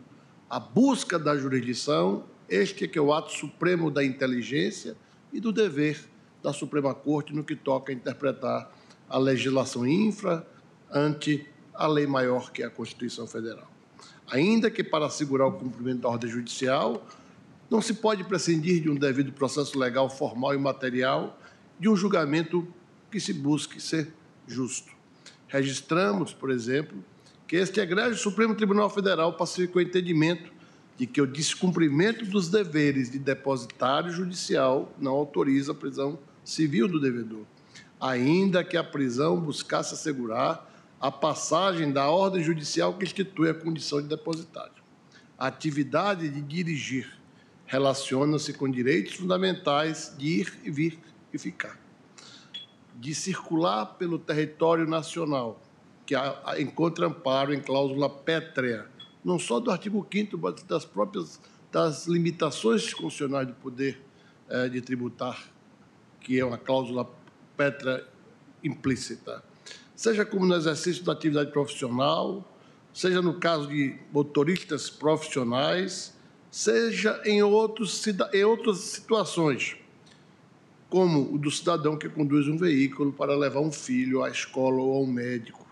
S7: A busca da jurisdição, este é que é o ato supremo da inteligência e do dever da Suprema Corte no que toca a interpretar a legislação infra ante a lei maior que é a Constituição Federal. Ainda que para assegurar o cumprimento da ordem judicial, não se pode prescindir de um devido processo legal formal e material, de um julgamento que se busque ser justo. Registramos, por exemplo, que este egrégio Supremo Tribunal Federal pacificou o entendimento de que o descumprimento dos deveres de depositário judicial não autoriza a prisão civil do devedor, ainda que a prisão buscasse assegurar a passagem da ordem judicial que institui a condição de depositário. A atividade de dirigir relaciona-se com direitos fundamentais de ir e vir e ficar, de circular pelo território nacional, que encontra amparo em cláusula pétrea, não só do artigo 5º, mas das limitações constitucionais do poder de tributar, que é uma cláusula pétrea implícita. seja como no exercício da atividade profissional, seja no caso de motoristas profissionais, seja em outras situações, como o do cidadão que conduz um veículo para levar um filho à escola ou ao médico.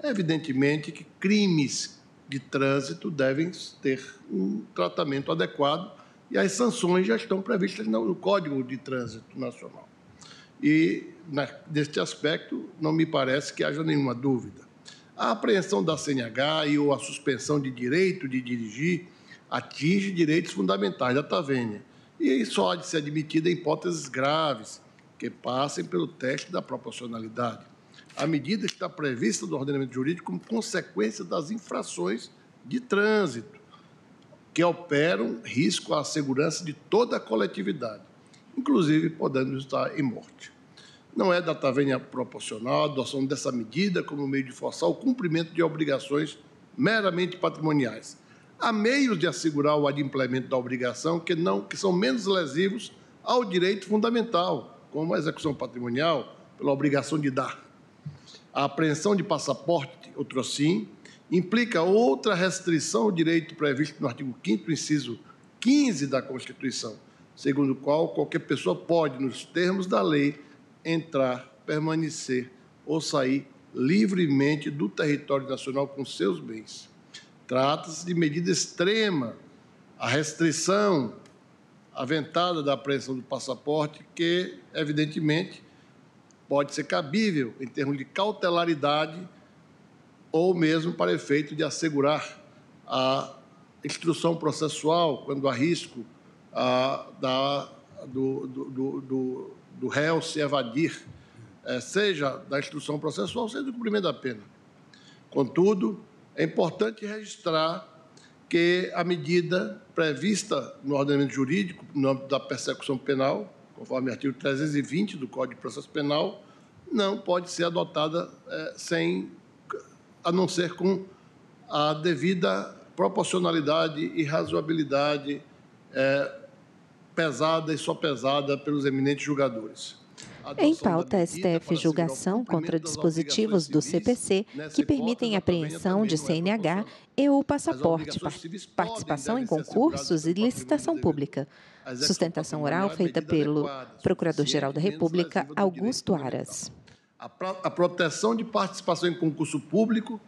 S7: É evidentemente que crimes de trânsito devem ter um tratamento adequado e as sanções já estão previstas no Código de Trânsito Nacional. E, neste aspecto, não me parece que haja nenhuma dúvida. A apreensão da CNH e ou a suspensão de direito de dirigir atinge direitos fundamentais da Tavênia e só há de ser admitida em hipóteses graves que passem pelo teste da proporcionalidade. A medida está prevista no ordenamento jurídico como consequência das infrações de trânsito, que operam risco à segurança de toda a coletividade, inclusive podendo estar em morte. Não é da Tavênia proporcional a adoção dessa medida como meio de forçar o cumprimento de obrigações meramente patrimoniais. Há meios de assegurar o adimplemento da obrigação que são menos lesivos ao direito fundamental, como a execução patrimonial, pela obrigação de dar. A apreensão de passaporte, outro sim, implica outra restrição ao direito previsto no artigo 5º, inciso 15 da Constituição, segundo o qual qualquer pessoa pode, nos termos da lei, entrar, permanecer ou sair livremente do território nacional com seus bens. Trata-se de medida extrema, a restrição aventada da apreensão do passaporte, que, evidentemente, pode ser cabível em termos de cautelaridade ou mesmo para efeito de assegurar a instrução processual quando há risco do réu se evadir, seja da instrução processual, seja do cumprimento da pena. Contudo, é importante registrar que a medida prevista no ordenamento jurídico, no âmbito da persecução penal, conforme o artigo 320 do Código de Processo Penal, não pode ser adotada a não ser com a devida proporcionalidade e razoabilidade pesada e sopesada pelos eminentes julgadores.
S1: Em pauta, STF julgação contra dispositivos do CPC que permitem apreensão de CNH e ou passaporte, participação em concursos e licitação pública. Sustentação oral feita pelo Procurador-Geral da República, Augusto Aras.
S7: A proteção de participação em concurso público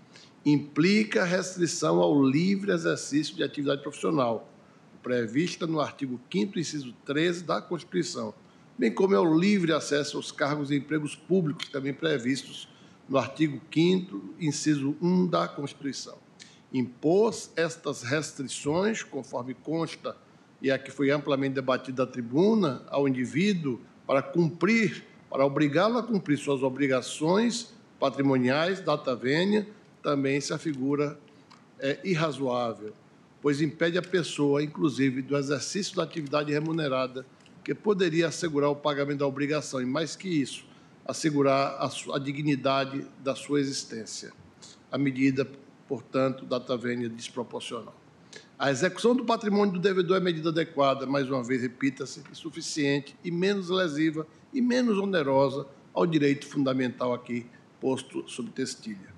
S7: implica restrição ao livre exercício de atividade profissional, prevista no artigo 5º, inciso 13 da Constituição, bem como é o livre acesso aos cargos e empregos públicos, também previstos no artigo 5º, inciso 1 da Constituição. Impôs estas restrições, conforme consta, e a que foi amplamente debatida da tribuna, ao indivíduo para obrigá-lo a cumprir suas obrigações patrimoniais da Tavênia, também se afigura irrazoável, pois impede a pessoa, inclusive, do exercício da atividade remunerada, que poderia assegurar o pagamento da obrigação, e mais que isso, assegurar a dignidade da sua existência. A medida, portanto, da Tavênia desproporcional. A execução do patrimônio do devedor é medida adequada, mais uma vez, repita-se, suficiente e menos lesiva e menos onerosa ao direito fundamental aqui posto sob testilha.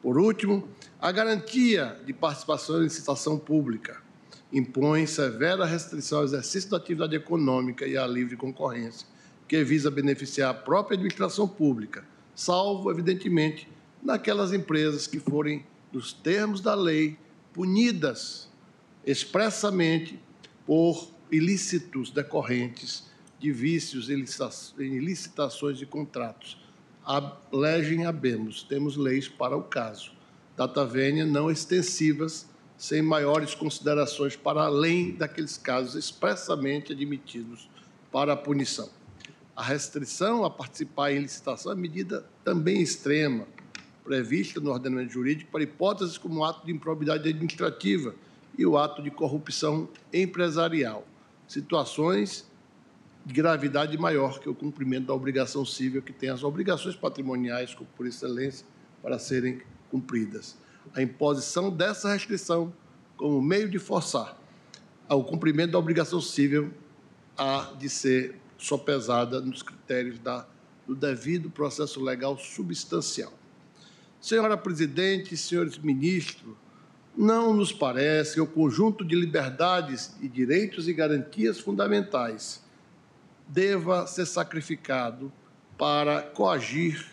S7: Por último, a garantia de participação em licitação pública impõe severa restrição ao exercício da atividade econômica e à livre concorrência, que visa beneficiar a própria administração pública, salvo, evidentemente, naquelas empresas que forem, nos termos da lei, punidas expressamente por ilícitos decorrentes de vícios em licitações de contratos. Legem habemus, temos leis para o caso. Da Tavênia não extensivas, sem maiores considerações para além daqueles casos expressamente admitidos para a punição. A restrição a participar em licitação é medida também extrema, prevista no ordenamento jurídico para hipóteses como o ato de improbidade administrativa e o ato de corrupção empresarial, situações de gravidade maior que o cumprimento da obrigação civil, que tem as obrigações patrimoniais, por excelência, para serem cumpridas. A imposição dessa restrição como meio de forçar ao cumprimento da obrigação civil há de ser sopesada nos critérios do devido processo legal substancial. Senhora Presidente, senhores ministros, não nos parece que o conjunto de liberdades e direitos e garantias fundamentais deva ser sacrificado para coagir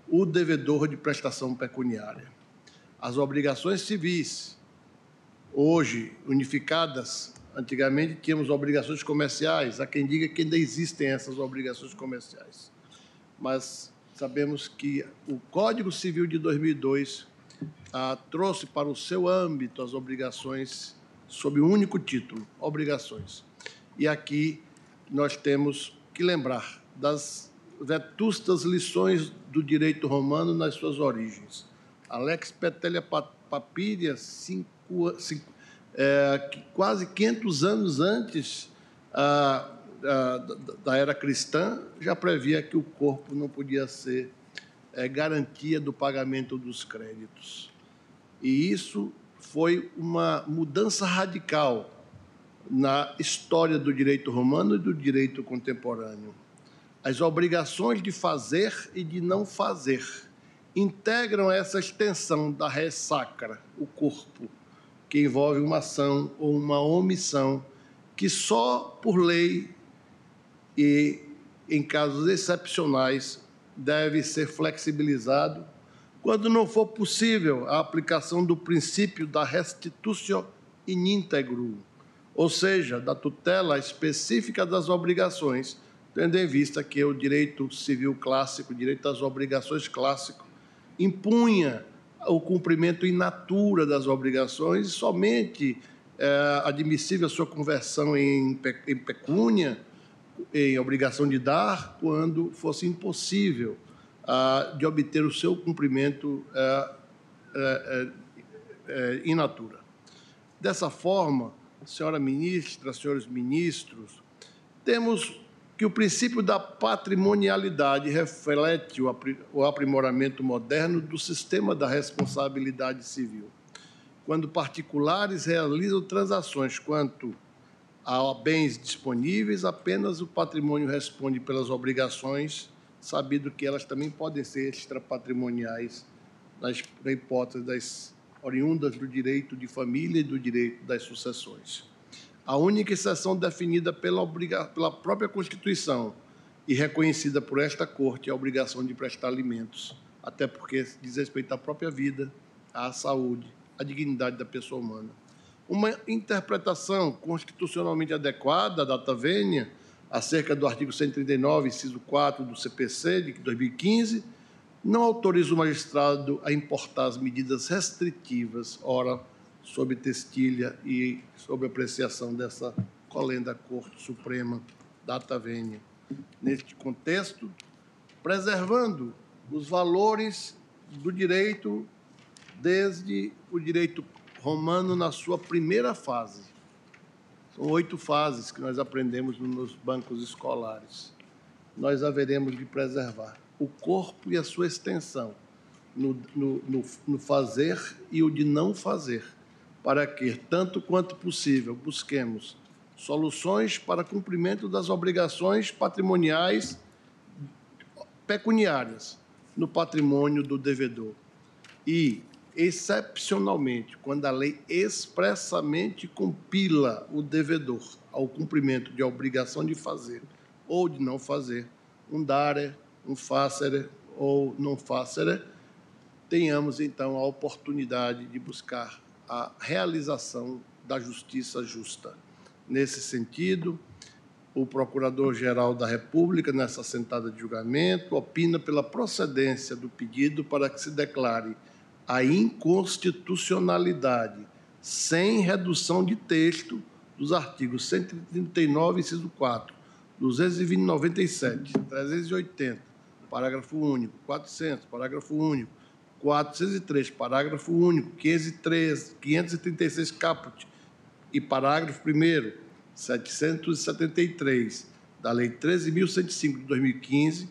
S7: o devedor de prestação pecuniária. As obrigações civis, hoje unificadas, antigamente tínhamos obrigações comerciais, há quem diga que ainda existem essas obrigações comerciais, mas sabemos que o Código Civil de 2002 trouxe para o seu âmbito as obrigações sob um único título, obrigações. E aqui nós temos que lembrar das vetustas lições do direito romano nas suas origens. A Lex Petelia Papiria, quase 500 anos antes da era cristã, já previa que o corpo não podia ser garantia do pagamento dos créditos. E isso foi uma mudança radical na história do direito romano e do direito contemporâneo. As obrigações de fazer e de não fazer integram essa extensão da res sacra, o corpo, que envolve uma ação ou uma omissão que só por lei e em casos excepcionais deve ser flexibilizado quando não for possível a aplicação do princípio da restitutio in integro, ou seja, da tutela específica das obrigações, tendo em vista que o direito civil clássico, o direito às obrigações clássico, impunha o cumprimento in natura das obrigações e somente admissível a sua conversão em pecúnia, em obrigação de dar, quando fosse impossível de obter o seu cumprimento in natura. Dessa forma, senhora ministra, senhores ministros, temos que o princípio da patrimonialidade reflete o aprimoramento moderno do sistema da responsabilidade civil. Quando particulares realizam transações quanto a bens disponíveis, apenas o patrimônio responde pelas obrigações, sabido que elas também podem ser extrapatrimoniais na hipótese das oriundas do direito de família e do direito das sucessões. A única exceção definida pela própria Constituição e reconhecida por esta Corte é a obrigação de prestar alimentos, até porque diz respeito à própria vida, à saúde, à dignidade da pessoa humana. Uma interpretação constitucionalmente adequada da data vênia, acerca do artigo 139, inciso 4 do CPC de 2015, não autoriza o magistrado a importar as medidas restritivas, ora, sob testilha e sob apreciação dessa colenda Corte Suprema data vênia. Neste contexto, preservando os valores do direito desde o direito romano na sua primeira fase. São 8 fases que nós aprendemos nos bancos escolares. Nós haveremos de preservar o corpo e a sua extensão, no fazer e o de não fazer, para que, tanto quanto possível, busquemos soluções para cumprimento das obrigações patrimoniais pecuniárias no patrimônio do devedor. E, excepcionalmente, quando a lei expressamente compila o devedor ao cumprimento de obrigação de fazer ou de não fazer, um dare, um facere ou não facere, tenhamos, então, a oportunidade de buscar a realização da justiça justa. Nesse sentido, o Procurador-Geral da República, nessa sentada de julgamento, opina pela procedência do pedido para que se declare a inconstitucionalidade, sem redução de texto, dos artigos 139, inciso 4, 297, 380, parágrafo único, 400, parágrafo único, 403, parágrafo único, 536 caput e parágrafo 1º, 773 da Lei 13.105 de 2015,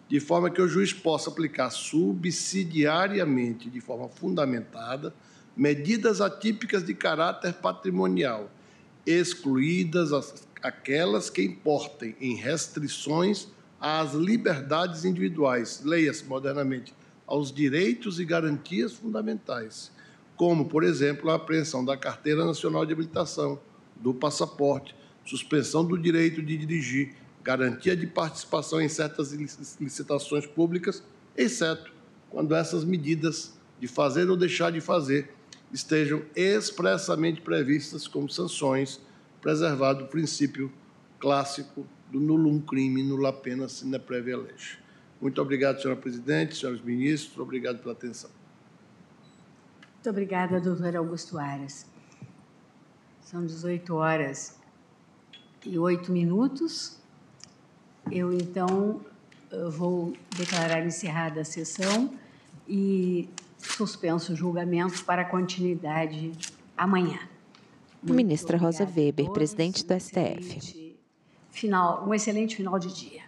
S7: de forma que o juiz possa aplicar subsidiariamente, de forma fundamentada, medidas atípicas de caráter patrimonial, excluídas aquelas que importem em restrições às liberdades individuais, leia-se modernamente, aos direitos e garantias fundamentais, como, por exemplo, a apreensão da Carteira Nacional de Habilitação, do passaporte, suspensão do direito de dirigir, garantia de participação em certas licitações públicas, exceto quando essas medidas de fazer ou deixar de fazer estejam expressamente previstas como sanções, preservado o princípio clássico do nullum crime, nulla pena sine previa lege. Muito obrigado, senhora presidente, senhores ministros, obrigado pela atenção.
S3: Muito obrigada, doutor Augusto Aras. São 18h08. Eu, então, vou declarar encerrada a sessão e suspenso o julgamento para continuidade amanhã.
S1: Ministra Rosa Weber, presidente do STF.
S3: Um excelente final de dia.